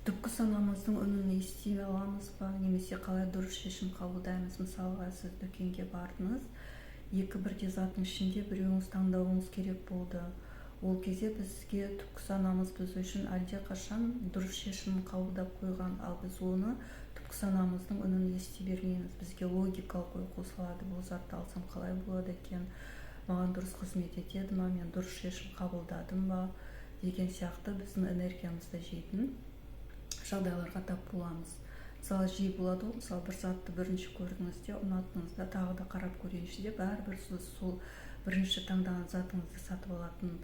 түпкі санамыздың үнін ести аламыз ба, немесе қалай дұрыс шешім қабылдаймыз? Мысалға, сіз дүкенге бардыңыз, екі бірдей заттың ішінде біреуіңіз таңдауыңыз керек болды. Ол кезде бізге түпкі санамыз біз үшін әлдеқашан дұрыс шешім қабылдап қойған, ал біз оны түпкі санамыздың үнін ести бермейміз. Бізге логикалық ой қосылады: бұл затты алсам қалай болады екен, маған дұрыс қызмет етеді ма, мен дұрыс шешім қабылдадым ба, деген сияқты біздің энергиямызды жейтін жағдайларға тап боламыз. Мысалы, жиі болады ғой, мысалы бір затты бірінші көрдіңізде, ұнаттыңызда, тағы да қарап көрейінші деп, бәрібір сіз сол бірінші таңдаған затыңызды сатып алатын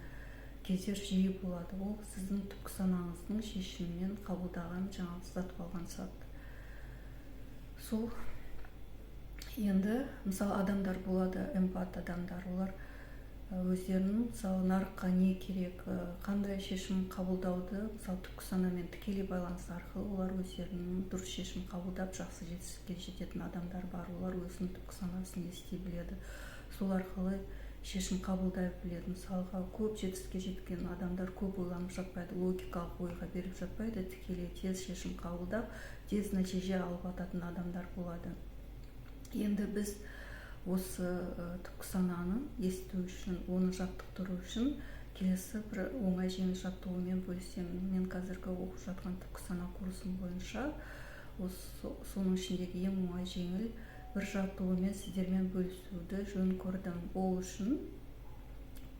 кездер жиі болады. Ол сіздің түпкі санаңыздың шешімімен қабылдаған, жаңағы сатып алған зат. Сол енді мысалы адамдар болады, эмпат адамдар, олар өздерінің мысалы нарыққа не керек, қандай шешім қабылдауды мысалы түпкі санамен тікелей байланыс арқылы олар өздерінің дұрыс шешім қабылдап жақсы жетістікке жететін адамдар бар. Олар өзінің түпкі санасын ести біледі, сол арқылы шешім қабылдай біледі. Мысалға, көп жетістікке жеткен адамдар көп ойланып жатпайды, логикалық ойға беріп жатпайды, тікелей тез шешім қабылдап тез нәтиже алып жататын адамдар болады. Енді біз осы түпкі сананы есту үшін, оны жаттықтыру үшін келесі бір оңай жеңіл жаттығумен бөлісемін. Мен қазіргі оқып жатқан түпкі сана курсым бойынша соның ішіндегі ең оңай жеңіл бір жаттығумен сіздермен бөлісуді жөн көрдім. Ол үшін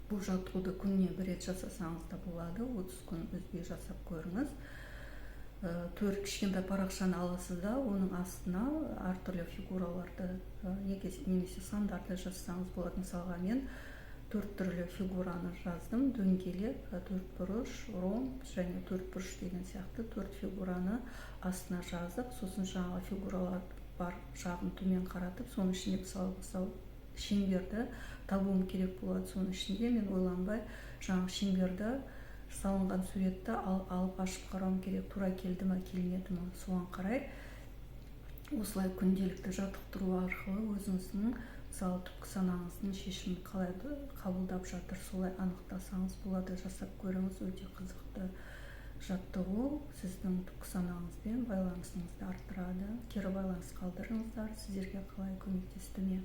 бұл жаттығуды күніне бір рет жасасаңыз да болады, 30 күн үзбей жасап көріңіз. 4 кішкентай парақшаны аласыз да, оның астына әртүрлі фигураларды немесе сандарды жазсаңыз болады. Мысалға, мен 4 түрлі фигураны жаздым: дөңгелек, төртбұрыш, ромб және төртбұрыш деген сияқты 4 фигураны астына жазып, сосын жаңағы фигуралар бар жағын төмен қаратып, соның ішінде мысалы шеңберді табуым керек болады. Соның ішінде мен ойланбай жаңағы шеңберді салынған суретті алып ашып қарауым керек, тура келді ма, келмеді ма, соған қарай осылай күнделікті жаттықтыру арқылы өзіңіздің мысалы түпкі санаңыздың шешімін қалай қабылдап жатыр, солай анықтасаңыз болады. Жасап көріңіз, өте қызықты жаттығу. Сіздің түпкі санаңызбен байланысыңызды арттырады. Кері байланыс қалдырыңыздар. Сіздерге қалай көмектесті ме?